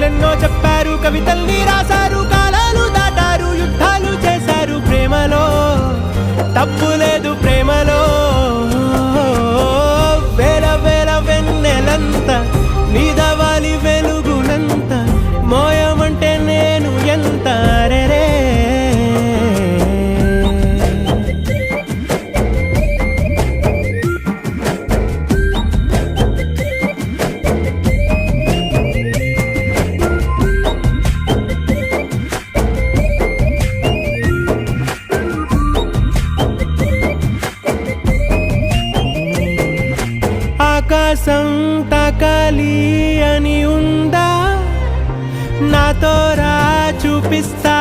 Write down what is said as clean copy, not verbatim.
కథలెన్నో చెప్పారు, కవితల్ని రాశారు, కాలాలు దాటారు, యుద్ధాలు చేశారు. ప్రేమలో తప్పు లేదు, ప్రేమలో వేల వేల వెన్నెలంత నీదవాలి వెలుగునంత, మోయమంటే నేను ఎంత రే. ఆకాశం తాకాలి అని ఉందా, నాతో రా చూపిస్తా